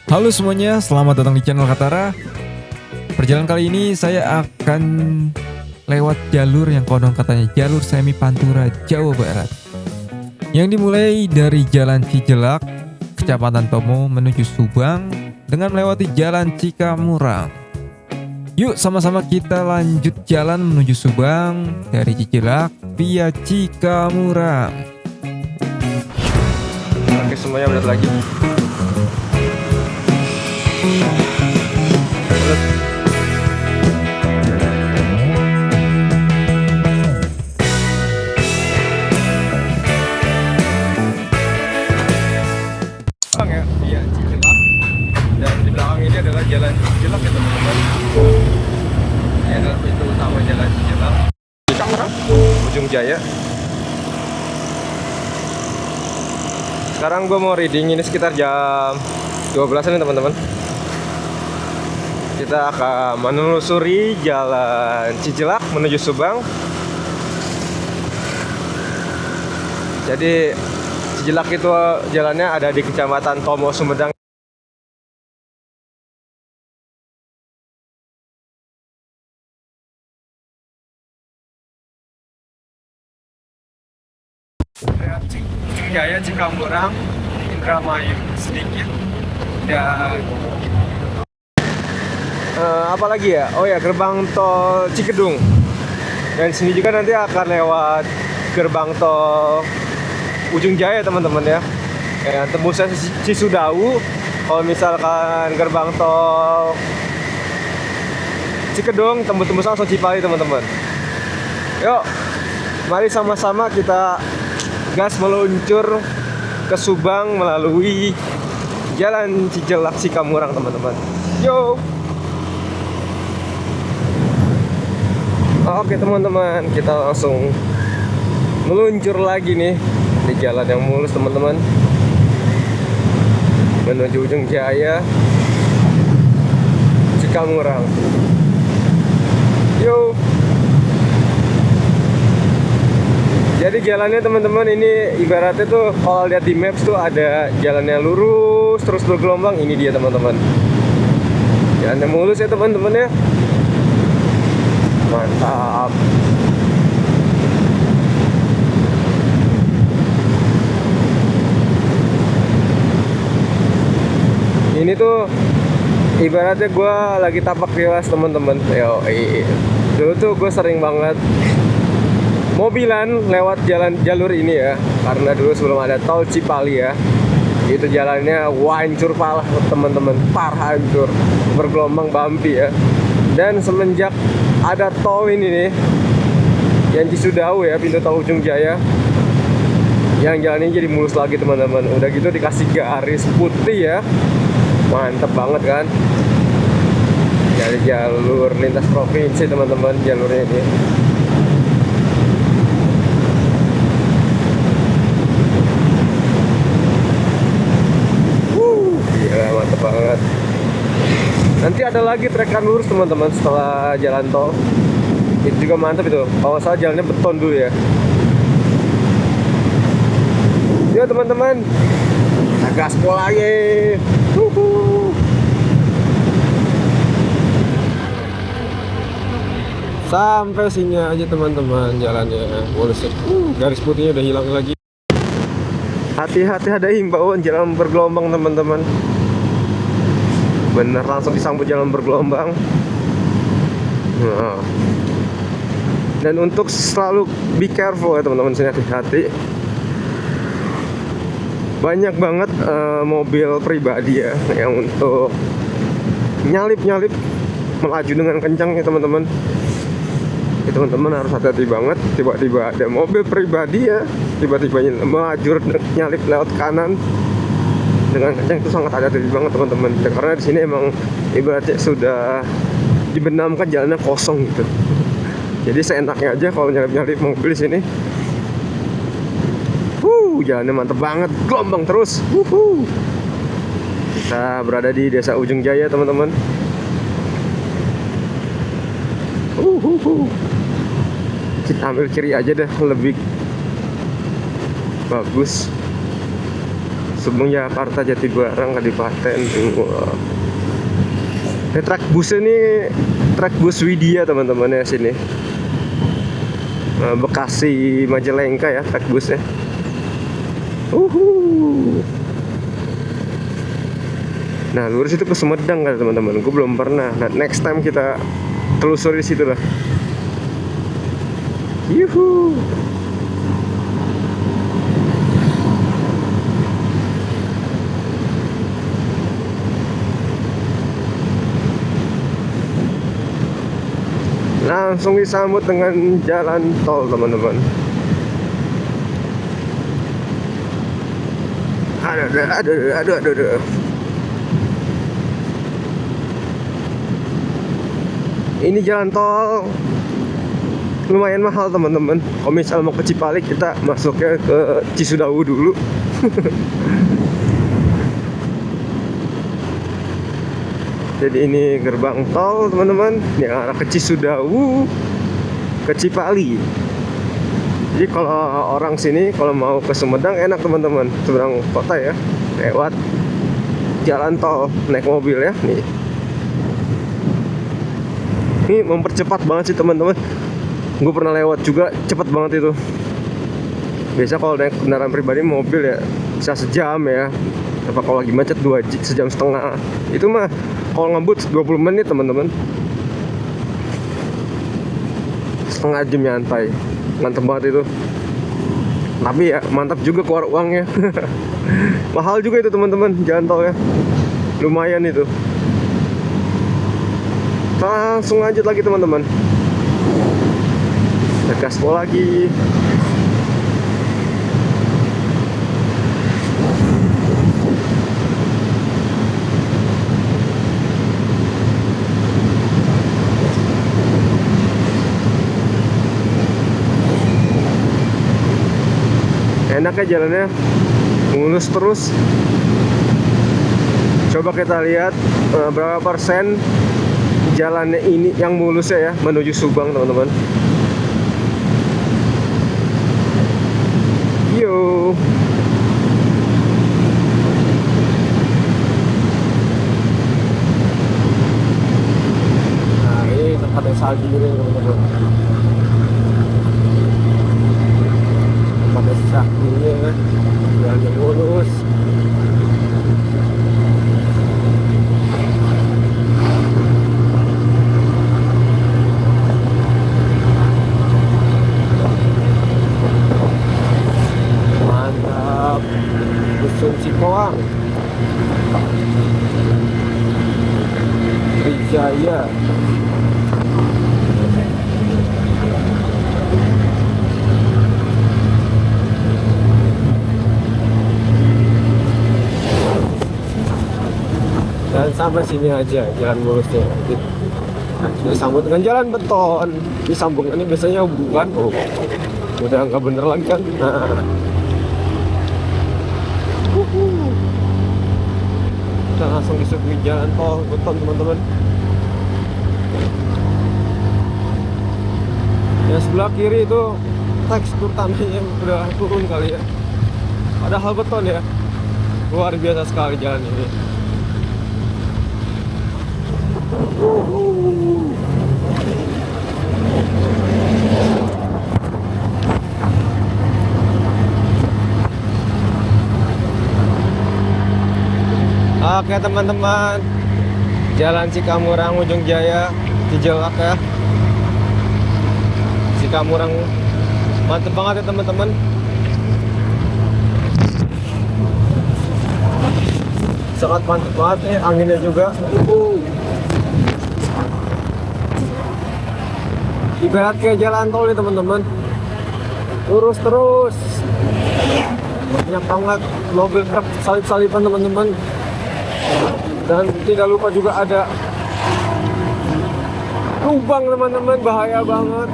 Halo semuanya, selamat datang di channel Katara. Perjalanan kali ini saya akan lewat jalur yang konon katanya jalur semi Pantura, Jawa Barat, yang dimulai dari Jalan Cijelak, Kecamatan Tomo menuju Subang dengan melewati Jalan Cikamurang. Yuk sama-sama kita lanjut jalan menuju Subang dari Cijelak via Cikamurang. Oke, semuanya benar lagi. Ya, via Cijelak, dan di belakang ini adalah Jalan Cijelak ya teman-teman. Ini adalah pintu utama Jalan Cijelak, Cikamurang, Ujung Jaya. Sekarang gue mau reading ini sekitar jam 12-an nih teman-teman. Kita akan menelusuri Jalan Cijelak menuju Subang. Jadi Cijelak itu jalannya ada di Kecamatan Tomo, Sumedang. Jaya, Cikamurang, Indramayu sedikit, dan apalagi ya? Oh ya, gerbang tol Cikedung. Dan sini juga nanti akan lewat gerbang tol Ujung Jaya teman-teman ya. Tembusnya Cisudau. Kalau misalkan gerbang tol Cikedung, tembus langsung Cipali teman-teman. Yuk, mari sama-sama kita gas meluncur ke Subang melalui Jalan Cijelak Cikamurang teman-teman. Yo. Oke teman-teman, kita langsung meluncur lagi nih di jalan yang mulus teman-teman, menuju Ujung Jaya Cikamurang. Yo. Jadi jalannya teman-teman ini ibaratnya tuh kalau lihat di maps tuh ada jalannya lurus terus bergelombang. Ini dia teman-teman, jalannya mulus ya teman-teman ya. Mantap. Ini tuh ibaratnya gue lagi tapak tilas teman-teman. Dulu tuh gue sering banget mobilan lewat jalur ini ya, karena dulu sebelum ada tol Cipali ya, itu jalannya hancur parah teman-teman, parah hancur, bergelombang bumpy ya. Dan semenjak ada tol ini nih, yang Cisudau ya, pintu tol Ujung Jaya, yang jalannya jadi mulus lagi teman-teman. Udah gitu dikasih garis putih ya, mantep banget kan. Jadi jalur lintas provinsi teman-teman, jalurnya ini. Mantep banget. Nanti ada lagi trekan lurus teman-teman setelah jalan tol. Itu juga mantap itu. Kalau salah jalannya beton dulu ya. Yo teman-teman, kita gaspol lagi. Sampai sini aja teman-teman jalannya. Garis putihnya udah hilang lagi. Hati-hati, ada himbauan jalan bergelombang teman-teman. Bener, langsung disambut jalan bergelombang. Dan untuk selalu be careful ya teman-teman, sini hati-hati. Banyak banget mobil pribadi ya yang untuk nyalip-nyalip melaju dengan kencang ya teman-teman. Teman-teman harus hati-hati banget. Tiba-tiba ada mobil pribadi ya, tiba-tiba melaju nyalip lewat kanan dengan kencang, itu sangat hati-hati banget teman-teman. Karena di sini emang ibaratnya sudah dibenamkan jalannya kosong gitu. Jadi seenaknya aja kalau nyalip-nyalip mobil di sini. Jalannya mantep banget, gelombang terus. Kita berada di Desa Ujung Jaya teman-teman. Kita ambil kiri aja deh, lebih bagus. Subang Jakarta Jatibarang Kadipaten. Ini truk bus ini truk bus Widya teman-teman ya sini. Bekasi Majalengka ya truk busnya. Nah lurus itu ke Sumedang kan teman-teman. Gue belum pernah. Nah next time kita telusuri situ lah. Yuhu. Langsung disambut dengan jalan tol teman-teman. Aduh. Ini jalan tol lumayan mahal teman-teman. Kalau misal mau ke Cipali kita masuknya ke Cisudau dulu. Jadi ini gerbang tol teman-teman yang arah ke Cisudau ke Cipali. Jadi kalau orang sini kalau mau ke Sumedang enak teman-teman, seberang kota ya, lewat jalan tol naik mobil ya. Ini mempercepat banget sih teman-teman. Gue pernah lewat juga, cepet banget itu. Biasa kalau naik kendaraan pribadi mobil ya bisa sejam ya. Apa kalau lagi macet 2 sejam setengah. Itu mah kalau ngebut 20 menit teman-teman. Setengah jam nyantai. Mantep banget itu. Tapi ya mantap juga keluar uangnya. Mahal juga itu teman-teman jalan tol ya. Lumayan itu. Langsung lanjut lagi teman-teman. Gaspol lagi. Enaknya jalannya mulus terus. Coba kita lihat berapa persen jalannya ini yang mulusnya ya menuju Subang teman-teman. Yo. Nah ini tempat yang salju ini teman-teman. Tempat yang saktinya jalannya mulus. Dusun Cikoang Wijaya. Dan sampai sini aja jalan mulusnya. Disambut dengan jalan beton. Disambungannya biasanya bukan. Oh, udah nggak bener lagi kan. Nah. Kita langsung disuguhi jalan tol beton teman-teman. Yang sebelah kiri itu tekstur tanahnya udah turun kali ya. Padahal beton ya. Luar biasa sekali jalan ini. Oke teman-teman, Jalan Cikamurang Ujung Jaya Cijelak ya. Cikamurang mantep banget ya teman-teman. Sangat mantep banget ya, anginnya juga. Ibarat kayak jalan tol nih teman-teman. Lurus terus. Banyak banget mobil truk salip-salipan teman-teman. Dan tidak lupa juga ada lubang teman-teman, bahaya banget.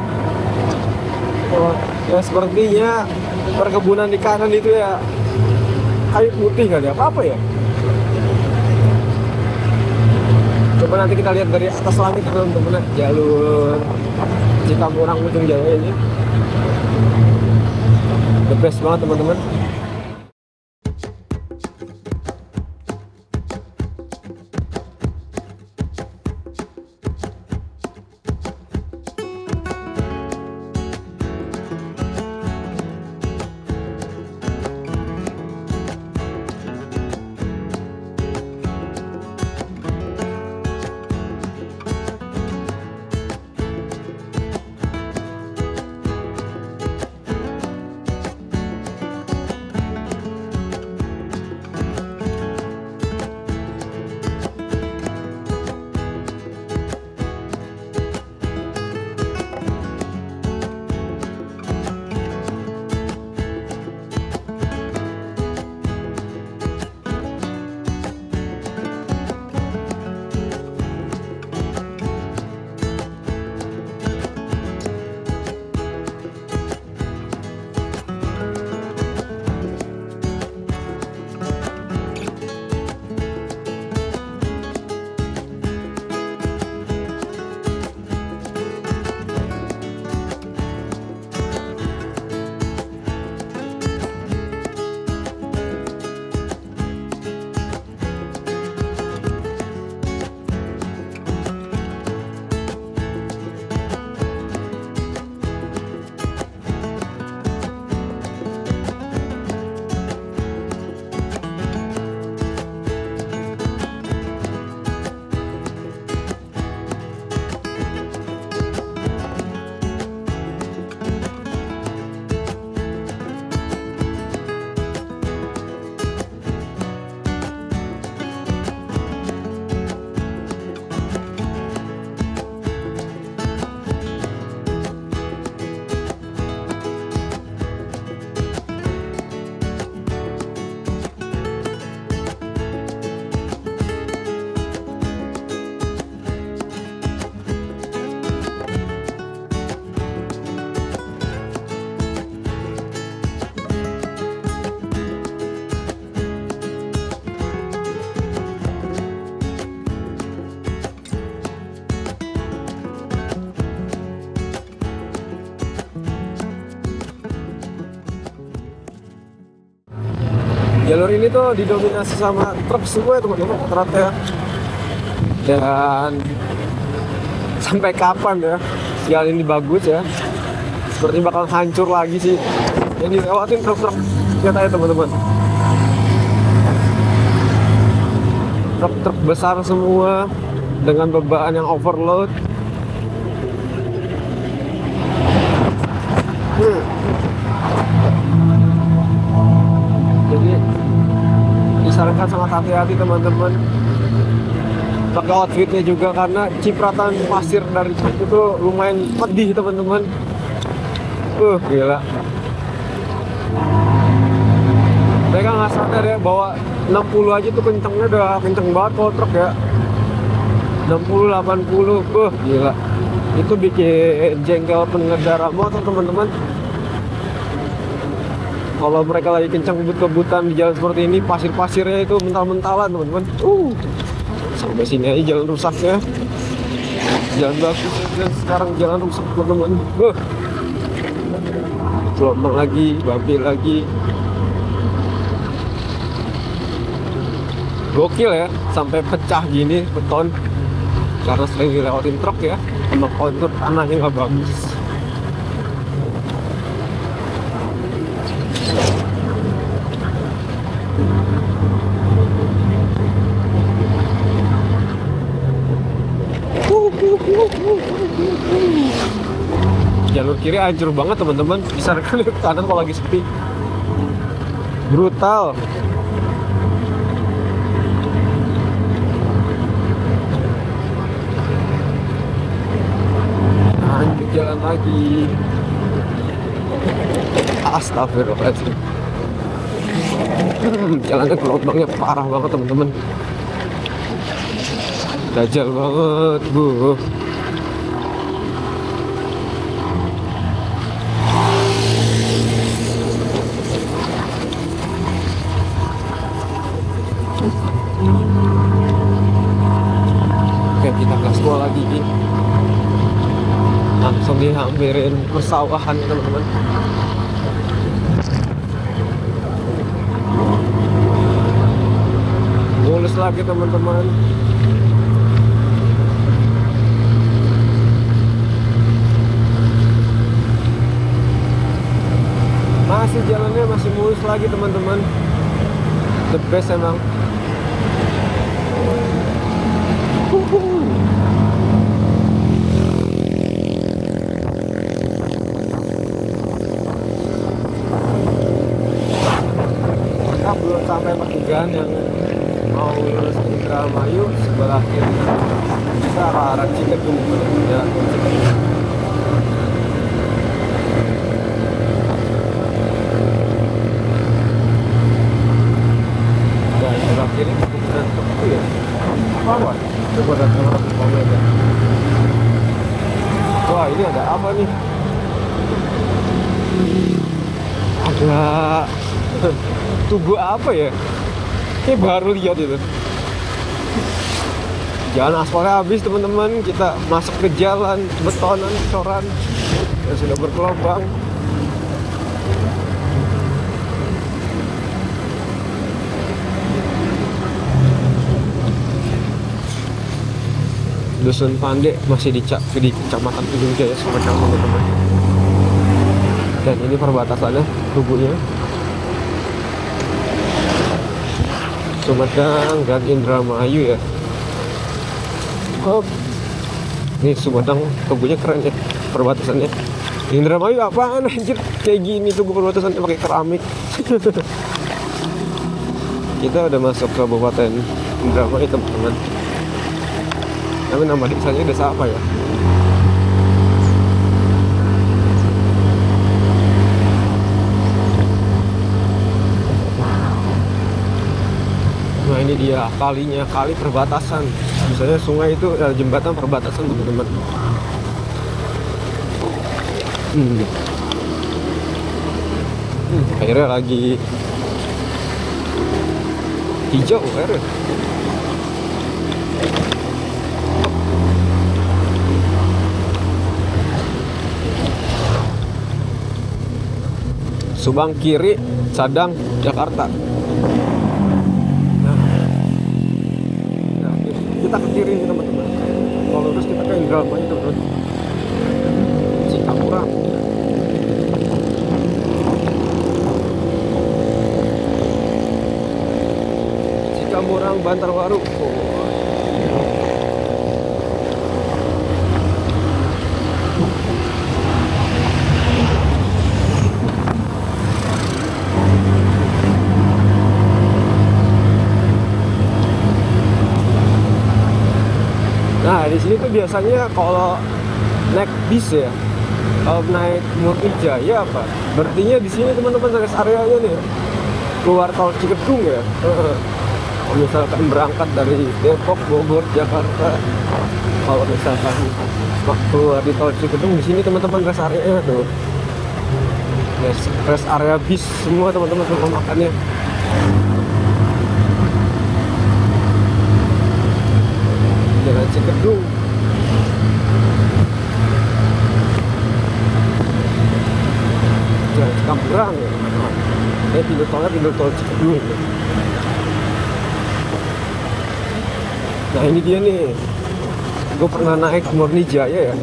Oh, ya sepertinya perkebunan di kanan itu ya kayu putih kali apa ya. Coba nanti kita lihat dari atas langit teman-teman, jalur Cikamurang Ujung Jaya ini the best banget teman-teman. Jalur ini tuh didominasi sama truk semua ya teman-teman rata-rata ya. Dan sampai kapan ya jalan ini bagus ya, seperti bakal hancur lagi sih yang dilewatin truk-truk. Lihat aja teman-teman, truk-truk besar semua dengan beban yang overload. Jadi disarankan sangat hati-hati teman-teman pakai outfitnya juga, karena cipratan pasir dari truk itu lumayan pedih teman-teman. Gila, mereka nggak sadar ya bahwa 60 aja tuh kencengnya udah kenceng banget kalau truk ya. 60, 80, gila, itu bikin jengkel pengendara motor teman-teman. Kalau mereka lagi kencang kebut-kebutan di jalan seperti ini, pasir-pasirnya itu mental-mentalan teman-teman. Sampai sini aja jalan rusaknya, jalan bagus dan sekarang jalan rusak teman-teman. Gelombang lagi, bumpy lagi. Gokil ya, sampai pecah gini beton karena sering dilewatin truk ya, sama kontur tanahnya nggak bagus. Jalur kiri hancur banget teman-teman, bisa lihat kanan kalau lagi sepi, brutal. Lanjut jalan lagi. Astagfirullahaladzim. Jalannya gelombangnya parah banget teman-teman, dajal banget bu. Oke, kita gas lagi nih. Langsung dihampirin persawahan teman-teman. Mulus lagi teman-teman. Masih jalannya masih mulus lagi teman-teman. The best emang. Kita belum sampai pertigaan yang mau lurus Indramayu sebelah kiri. Kita ke arah Cikedung, jalan Cikedung. Dan sebelah kiri kemudian itu ya. Apa? Coba datang ke komen ya. Wah, ini ada apa nih? Ada tugu apa ya? Kayak baru lihat itu. Jalan aspalnya habis teman-teman, kita masuk ke jalan betonan coran yang sudah berkelobang. Dusun Pande masih di Kecamatan Ujung Jaya, Sumedang teman-teman. Dan ini perbatasannya tubuhnya Sumedang dan Indramayu ya. Ini Sumedang tubuhnya keren ya perbatasannya. Indramayu apaan anjir, kayak gini tubuh perbatasannya pakai keramik. Kita udah masuk ke Kabupaten Indramayu teman-teman. Tapi nama desanya desa apa ya? Nah ini dia kalinya, kali perbatasan. Misalnya sungai itu adalah jembatan perbatasan teman-teman. Airnya lagi hijau airnya. Subang kiri, Sadang, Jakarta. kita ke kiri nih teman-teman. Kalau lurus kita ke Indramayu teman-teman. Cikamurang. Cikamurang Bantarwaru. Nah di sini tuh biasanya kalau naik bis ya, kalau naik Murni Jaya apa, berartinya di sini teman-teman rest areanya nih keluar tol Cikedung ya. Kalau misalkan berangkat dari Depok, Bogor, Jakarta, kalau misalkan keluar di tol Cikedung, di sini teman-teman rest areanya tuh, rest area bis semua teman-teman, semua makannya. Jalan Cikedung. Jalan Cikamurang ya. Pintu tol Cikedung. Nah ini dia nih. Gue pernah naik Murni Jaya ya.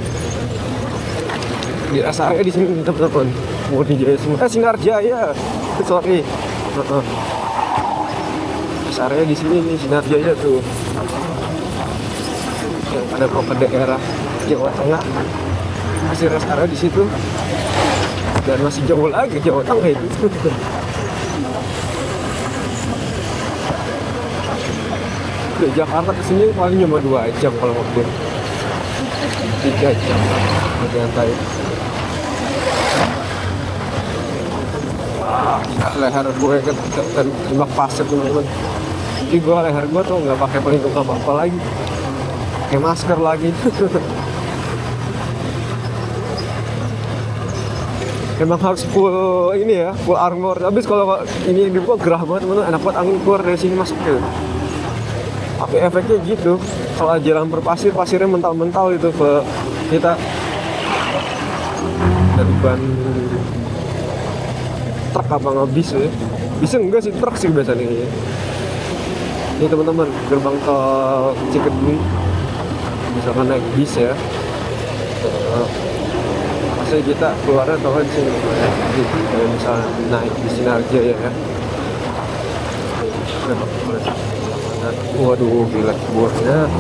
Di rest area di sini teman-teman. Murni Jaya semua. Sinar Jaya. Sorry. Rest area di sini nih, Sinar Jaya tuh. Yang ada ke daerah Jawa Tengah, masih rest area di situ, dan masih jauh lagi Jawa Tengah itu. Dari Jakarta ke sini paling cuma 2 jam kalau mobil, 3 jam santai. Leher gue kan tembak pasir teman-teman. Jadi gue leher gue tuh nggak pakai pelindung apa-apa lagi. Pakai masker lagi. Emang harus full ini ya, full armor. Habis kalau ini dibuka gerah banget teman-teman, enak banget angin keluar dari sini masuk ke. Tapi efeknya gitu, kalau jalan berpasir, pasirnya mental-mental itu ke kita. Dari ban truk apa nggak bis ya? Bisa enggak sih, truk sih biasanya. Ini teman-teman, gerbang tol Cikedung. Misalkan naik bis ya, pasti kita keluarnya tol di sini. Jadi misalnya naik di Sinar Jaya ya. Waduh, gila keluarnya.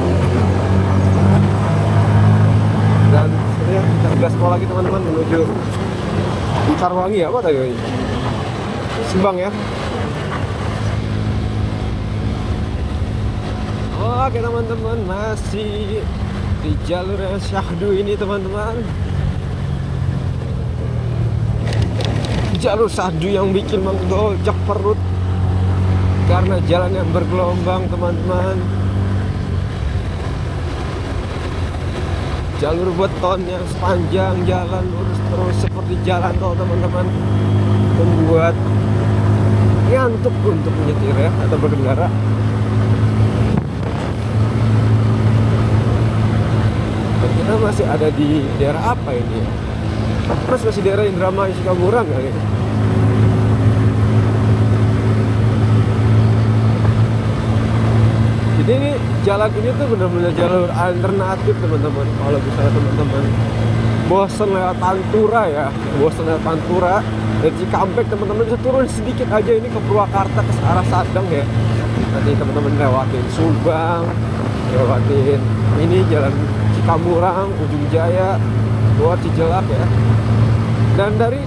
Dan ya, kita gaspol lagi teman-teman menuju Carwangi ya, apa tadi? Subang ya. Oke teman-teman, masih di jalur yang syahdu ini teman-teman. Jalur syahdu yang bikin menggojok perut karena jalan yang bergelombang teman-teman. Jalur beton yang sepanjang jalan lurus terus seperti jalan tol teman-teman, membuat ngantuk untuk menyetir ya atau berkendara. Kita masih ada di daerah apa ini ya? Mas masih daerah Indramayu Cikamurang kali ya? Jadi ini jalan ini tuh benar-benar jalur alternatif teman-teman. Kalau misalnya teman-teman bosan lewat Pantura ya, bosan lewat Pantura dari Cikampek, teman-teman bisa turun sedikit aja ini ke Purwakarta ke arah Sadang ya. Nanti teman-teman lewatin Subang, lewatin ini jalan Cikamurang, Ujung Jaya, keluar Cijelak ya. Dan dari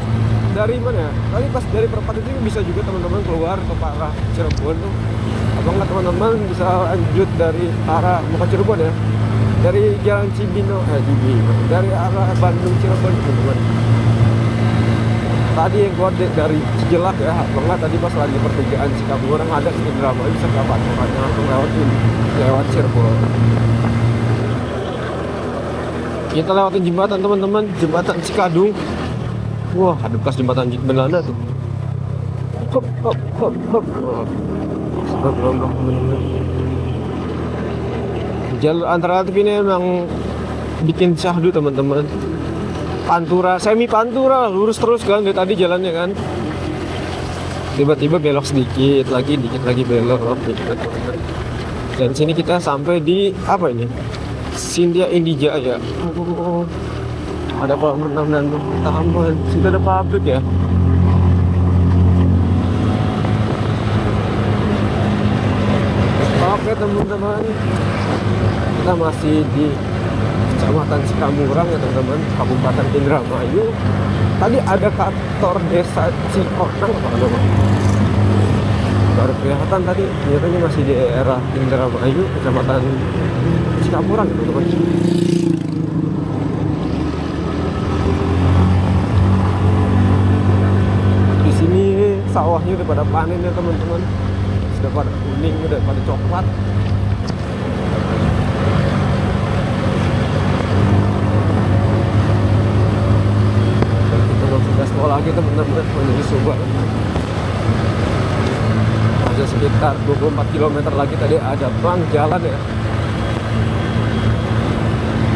mana ya? Tadi pas dari perempatan itu bisa juga teman-teman keluar ke arah Cirebon tuh. Atau enggak teman-teman bisa lanjut dari arah bukan Cirebon ya. Dari jalan Cibino, dari arah Bandung Cirebon teman-teman. Tadi yang keluar dari Cijelak ya, atau enggak tadi pas lagi pertigaan Cikamurang ada di Indramayu bisa dapat langsung lewat Cirebon. Kita lewatin jembatan teman-teman, jembatan Cikadung. Wah, ada bekas jembatan Belanda tuh. Hop hop hop hop. Bergelombang teman-teman. Jalur alternatif ini emang bikin syahdu teman-teman. Pantura, semi Pantura, lurus terus kan dari tadi jalannya kan. Tiba-tiba belok sedikit lagi belok gitu teman-teman. Dan sini kita sampai di apa ini? Sindia Indijaya. Ada kolam renang dan taman. Situ ada pabrik ya. Oke teman-teman, kita masih di Kecamatan Cikamurang ya teman-teman, Kabupaten Indramayu. Tadi ada kantor desa Cikonang apa namanya? Baru kelihatan tadi, ternyata masih di daerah Indramayu, Kecamatan Cikamurang ya teman-teman. Di sini sawahnya udah pada panen ya teman-teman, sudah pada kuning, udah pada coklat. Sekolah lagi teman-teman menuju Subang. Masih sekitar 24 km lagi, tadi ada bang jalan ya.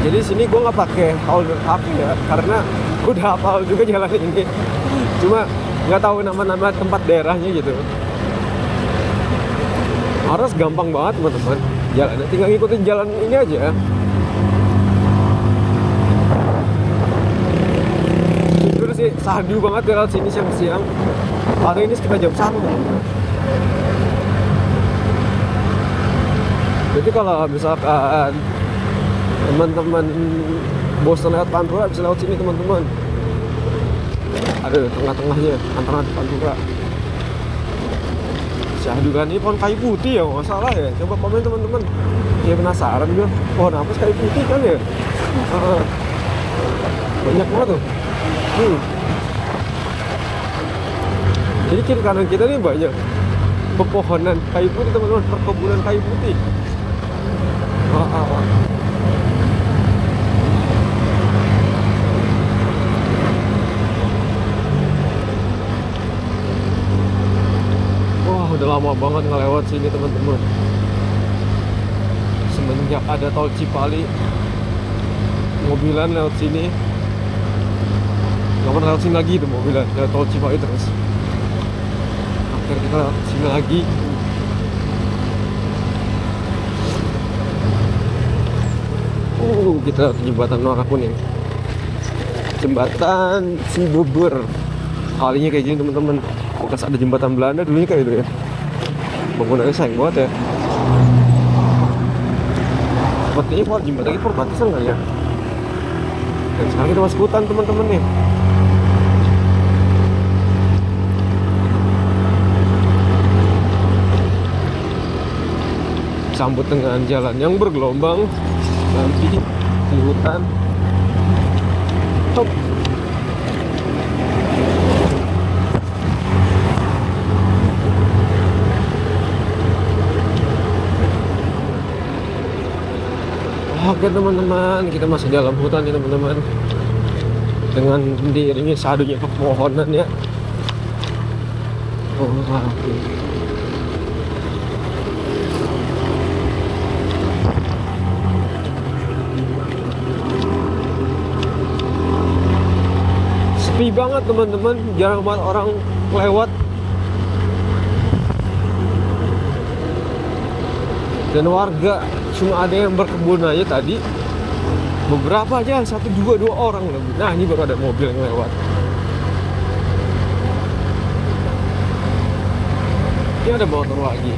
Jadi sini gue nggak pakai holder HP ya, karena udah hafal juga jalan ini. Cuma nggak tahu nama-nama tempat daerahnya gitu. Harus gampang banget teman-teman jalannya, tinggal ngikutin jalan ini aja. Sih sahdu banget ya lewat sini siang-siang. Hari ini sekitar jam 1. Jadi kalau misalkan teman-teman bosan lewat Pantura, bisa lewat sini teman-teman. Ada tengah-tengahnya antara di Pantura. Sahdu kan ini pohon kayu putih ya, nggak salah ya. Coba komen teman-teman. Ya penasaran juga. Pohon apa sih kayu putih kan ya? Banyak banget tuh. Jadi kiri kanan kita nih banyak pepohonan kayu putih teman-teman, perkebunan kayu putih. Wah, udah lama banget ngelewat sini teman-teman. Semenjak ada tol Cipali, mobilan lewat sini. Gak pernah lewat sini lagi tuh mobilnya, lewat tol Cipali terus. Akhirnya kita lewat sini lagi. Kita lewat jembatan Muara Kuning, jembatan Cibubur. Kalinya kayak gini teman-teman. Bekas ada jembatan Belanda dulunya kayak itu ya. Bangunannya sayang banget ya. Sepertinya buat jembatan ini perbatasan kali ya. Dan sekarang kita masuk hutan teman-teman nih. Sambut dengan jalan yang bergelombang nanti di hutan. Top. Oke teman-teman, kita masih dalam hutan ya teman-teman, dengan diiringi sadunya pepohonan ya. Sepi banget teman-teman, jarang banget orang lewat. Dan warga cuma ada yang berkebun aja tadi. Beberapa aja, 1-2 orang lebih. Nah ini baru ada mobil yang lewat. Ini ada motor lagi.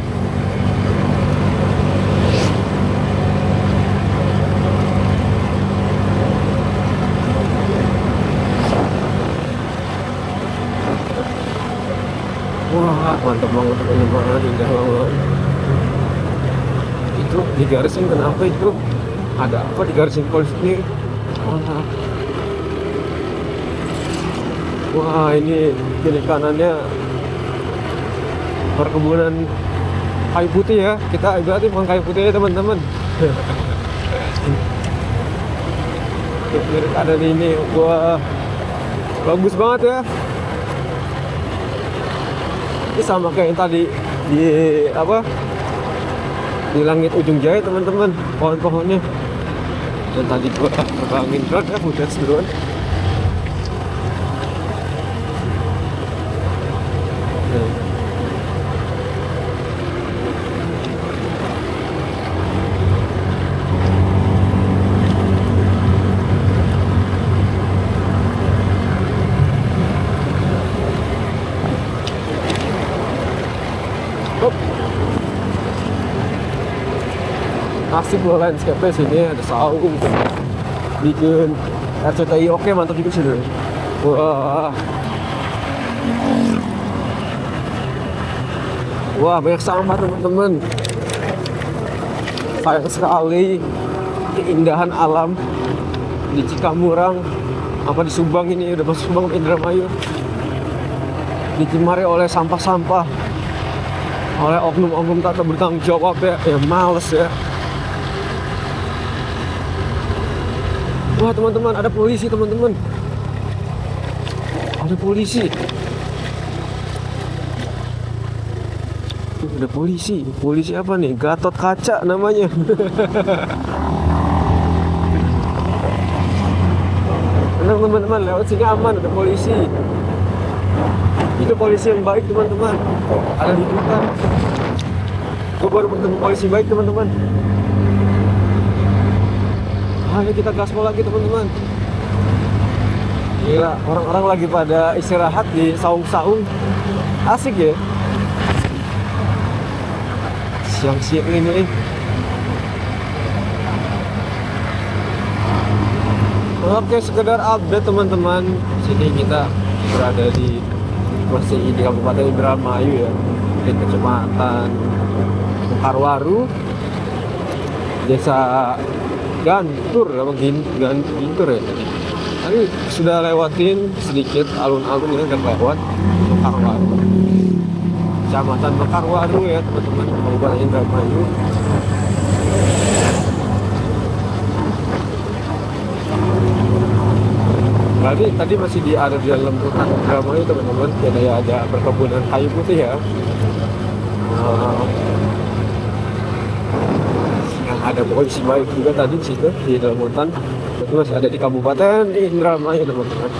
Wah mantap banget teman-teman, indah banget. Itu digarisin kenapa itu? Ada apa digarisin polisi ini? Wah ini kiri kanannya perkebunan kayu putih ya. Kita berarti bukan kayu putih ya teman-teman. Kiri kanan ini, wah bagus banget ya. Ini sama kayak yang tadi di apa? Di langit ujung jaya teman-teman, pohon-pohonnya. Dan tadi gua terbangin drone ya, footage drone. Asik loh landscape sini, ada saung bikin RCTI. Oke, mantap juga sih. Wah, wah, banyak sampah teman-teman. Sayang sekali keindahan alam di Cikamurang, apa di Subang ini, udah masuk Subang, Indramayu, dicemari oleh sampah-sampah, oleh oknum-oknum tak bertanggung jawab ya males ya. Wah teman-teman, ada polisi teman-teman, ada polisi. Ada polisi, polisi apa nih? Gatot Kaca namanya. Tenang teman-teman, lewat sini aman, ada polisi. Itu polisi yang baik teman-teman. Ada di hutan. Gue baru bertemu polisi baik teman-teman. Ayo kita gaspol lagi teman-teman. Gila, orang-orang lagi pada istirahat di saung-saung. Asik ya. Siang-siang ini. Oke, sekedar update teman-teman. Sini kita berada masih di Kabupaten Indramayu ya, di Kecamatan Mekarwaru, Desa Gantur, apa Gintur ya. Tadi sudah lewatin sedikit alun-alun ya, udah lewat Mekarwaru, Kecamatan Mekarwaru ya teman-teman, Kabupaten Indramayu. Berarti tadi masih ada di dalam hutan Indramayu teman-teman. Ya, ada perkebunan kayu putih ya. Yang ada polisi baik juga tadi di situ di dalam hutan. Itu masih ada di Kabupaten Indramayu teman-teman.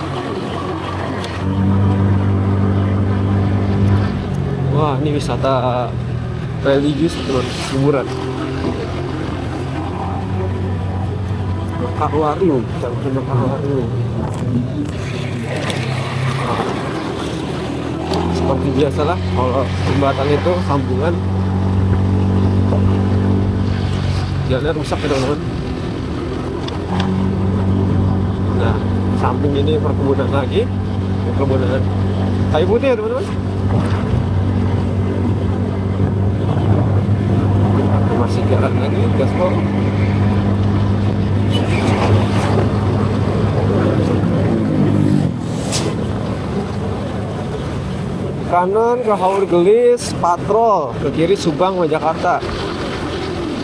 Wah, ini wisata religius teman, kuburan. Mekarwaru, Kecamatan Mekarwaru. Seperti biasalah, kalau jembatan itu sambungan jalannya rusak ya teman-teman. Nah, samping ini perkebunan lagi, perkebunan kayu putih ya teman-teman. Masih jalan lagi, gaspol. Kanan ke Haur Gelis, patrol, ke kiri Subang, Jakarta.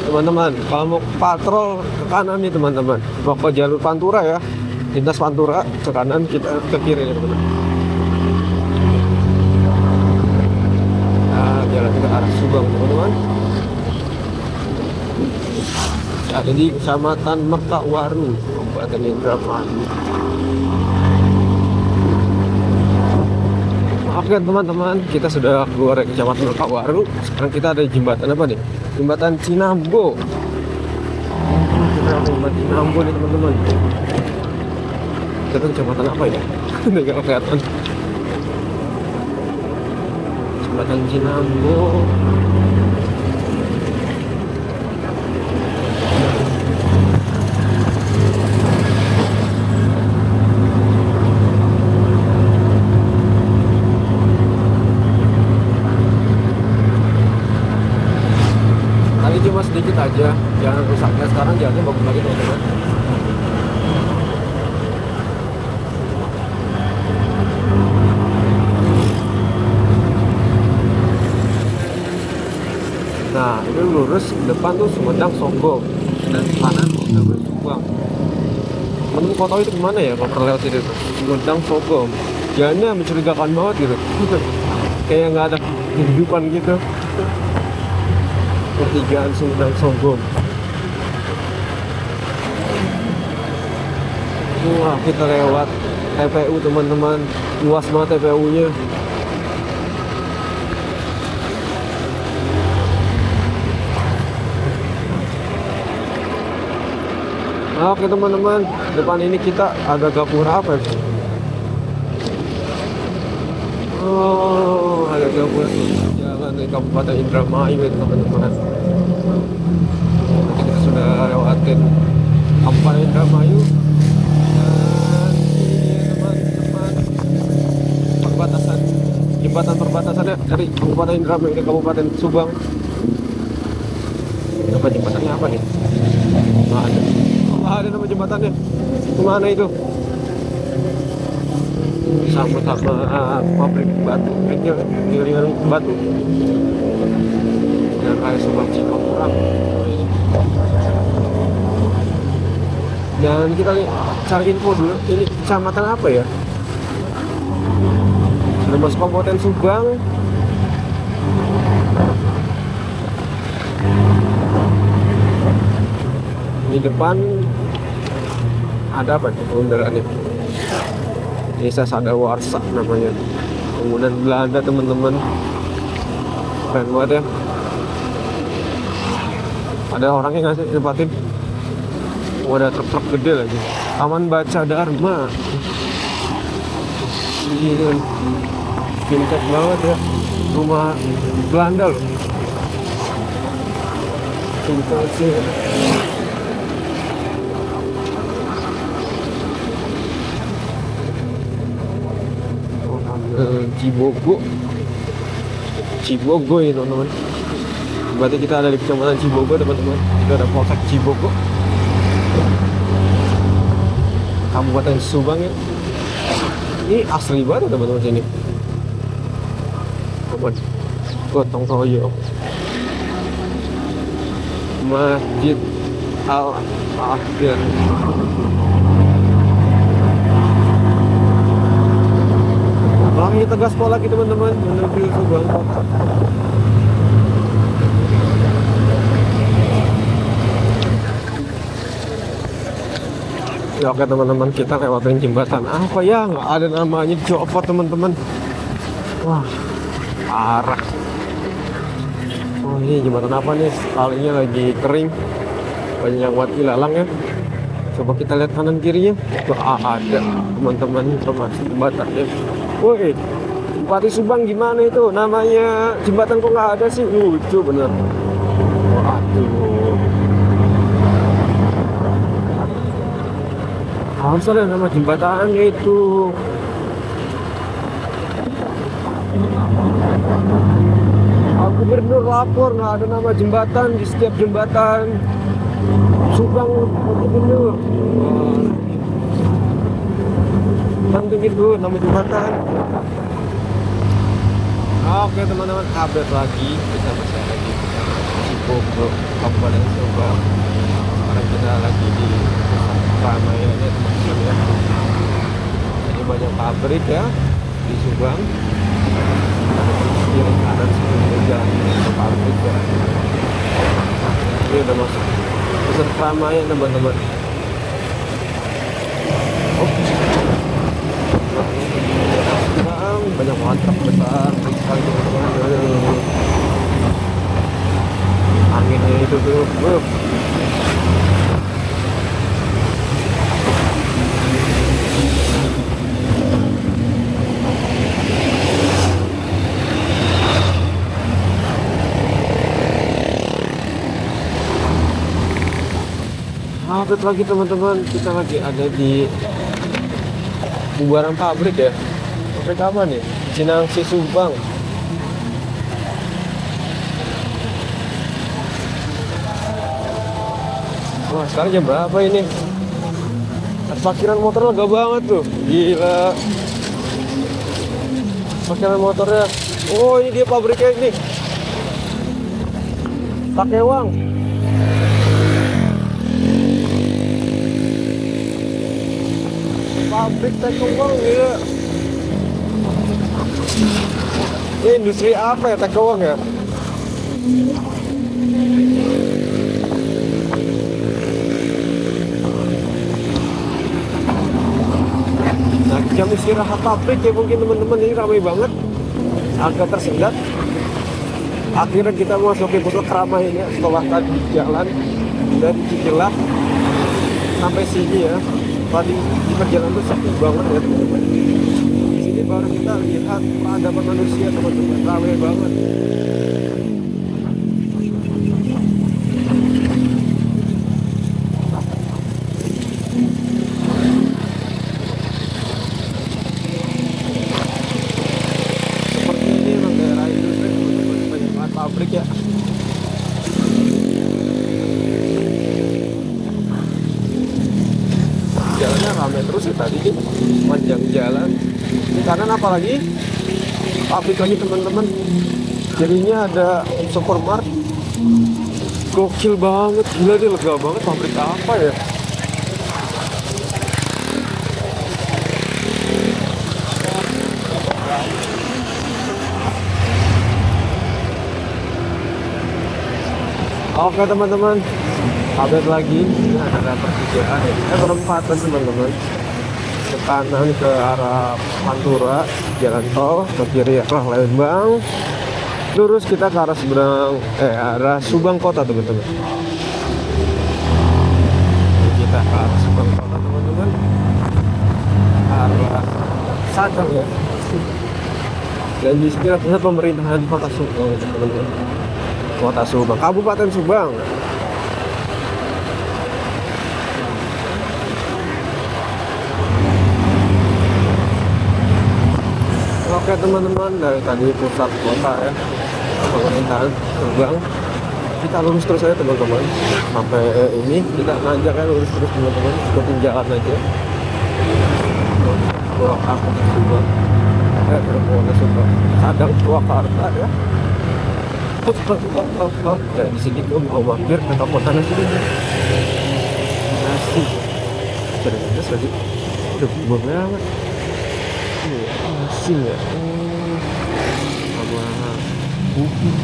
Teman-teman, kalau mau patrol ke kanan nih teman-teman, mau ke jalur Pantura ya, lintas Pantura ke kanan, kita ke kiri ya teman-teman. Nah, jalan ke arah Subang teman-teman. Ada di Kecamatan Mekarwaru, Kabupaten Indramayu. Oke teman-teman, kita sudah keluar dari Kecamatan Mekarwaru. Sekarang kita ada di jembatan apa nih? Jembatan Cinambo. Kita ada jembatan Cinambo nih teman-teman. Kita kecamatan apa ya? Nggak kelihatan. Jembatan Cinambo. Cuma sedikit aja, jangan rusaknya. Sekarang jalannya bagus lagi teman-teman. Nah, ini lurus depan tuh Sumedang Songgom, dan kanan udah Subang. Temen kau tahu itu kemana ya kalau terlewat itu? Sumedang Songgom. Jalannya mencurigakan banget gitu. Kayak nggak ada kehidupan gitu. Pertigaan Sumedang Songgom. Wah, kita lewat TPU teman-teman, luas banget TPU-nya. Oke teman-teman, depan ini kita ada gapura apa sih? Oh, ada gapura jalan dari Kabupaten Indramayu itu teman-teman. Nanti kita sudah lewatin Kabupaten Indramayu dan ini teman-teman perbatasan, jembatan perbatasannya dari Kabupaten Indramayu ke Kabupaten Subang. Apa jembatannya apa nih? Nggak ada. Nggak ada nama jembatannya. Kemana itu? Sama-sama pabrik batu, gilingan batu. Dan kayak Subang Cikarang. Dan kita cari info dulu. Ini kecamatan apa ya? Sudah masuk Kabupaten Subang. Di depan ada apa nih bundarannya? Desa Sadawarsa namanya. Bangunan Belanda teman-teman. Keren banget ya. Ada orangnya nggak sih tempatin? Oh, ada truk-truk gede lagi. Taman Baca Dharma. Ini vintage banget ya. Rumah Belanda loh. Vintage sih. Cibogo ya teman-teman. Berarti kita ada di kecamatan Cibogo teman-teman. Kita ada Polsek Cibogo, Kabupaten Subang ya. Ini asli banget teman-teman sini. Gotong royong. Masjid Al-Akhir. Kami tegas sekolah lagi teman-teman menuju Subang. Ya oke teman-teman, kita lewatin jembatan apa ya, nggak ada namanya, copot teman-teman. Wah parah. Oh ini jembatan apa nih, kalinya lagi kering, banyak yang buat ilalang ya. Coba kita lihat kanan kirinya. Wah ada teman-teman informasi jembatannya. Woi, Bupati Subang gimana itu? Namanya jembatan kok nggak ada sih? Lucu bener. Waduh. Harus ada nama jembatannya itu. Aku Gubernur lapor nggak ada nama jembatan di setiap jembatan. Subang Gubernur. Penting itu nama jembatan. Oke teman-teman, update lagi kita masih lagi di Cibogo, Kabupaten Subang. Sekarang kita lagi di Keramaian ya teman-teman ya. Jadi banyak pabrik ya di Subang. Kiri kanan sebelum jalan ke pabrik ya. Ini udah masuk pusat keramaian teman-teman. Banyak mantap besar sekali teman-teman. Anginnya itu tuh update lagi teman-teman, kita lagi ada di pembubaran pabrik ya. Pabrik apa nih? Cinangsi Subang. Wah sekarang jam berapa ini? Parkiran motor lega banget tuh, gila. Parkiran motornya. Oh ini dia pabriknya ini. Takewang. Pabrik Takewang gila. Ini industri apa ya Takewang ya? Nah jam istirahat pabrik ya mungkin teman-teman, ini ramai banget, agak tersendat. Akhirnya kita masukin pusat keramaian ya, setelah tadi jalan dari Cikilah sampai sini ya. Tadi di perjalanan tuh sepi banget ya teman-teman. Di sini baru kita lihat peradaban manusia teman-teman, ramai banget. tadi panjang jalan. Di kanan apalagi pabrik lagi teman-teman. Jadinya ada supermarket. Gokil banget, gila dia lega banget. Pabrik apa ya? Oke teman-teman, update lagi. Ini ada pertigaan perempatan teman-teman. Ke kanan ke arah Pantura, jalan tol. Ke kiri arah Lembang. Lurus kita ke arah seberang, arah Subang Kota teman-teman. Kita ke arah Subang Kota teman-teman. Arah Sadang ya. Dan di sini adalah pemerintahan Kota Subang teman-teman. Kota Subang, Kabupaten Subang. Oke teman-teman, dari tadi pusat kota ya, pemerintahan Subang. Kita lurus terus aja teman-teman. Sampai ini kita nanjaknya lurus terus teman-teman. Ikutin jalan aja. Purwakarta Subang. Subang. Sadang Purwakarta ya. Ya, di sini gue mau mampir ke toko nasi dulu. Nasi terus lagi udah buang banget. Nasi ya sama bubur.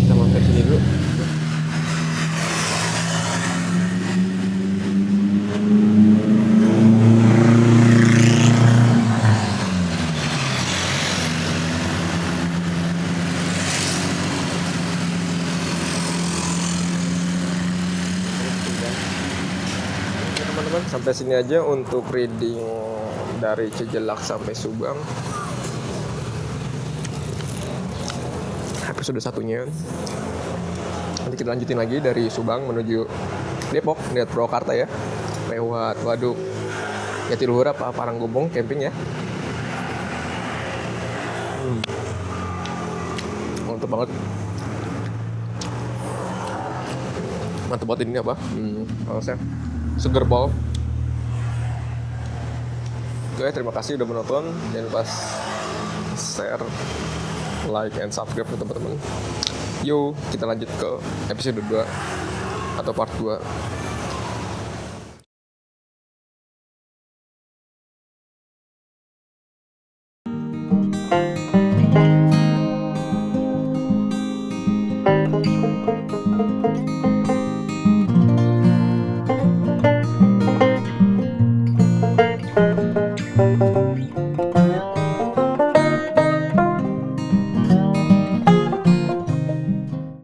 Kita mampir sini dulu. Teman-teman, sampai sini aja untuk reading dari Cijelak sampai Subang. Episode satunya. Nanti kita lanjutin lagi dari Subang menuju Depok, lihat Purwakarta ya. Lewat Waduk Jatiluhur apa Paranggombong camping ya. Mantap banget. Mantap banget ini apa? Saya seger ball. Oke, terima kasih udah menonton. Jangan lupa share, like, and subscribe ya teman-teman. Yuk, kita lanjut ke episode 2 atau part 2.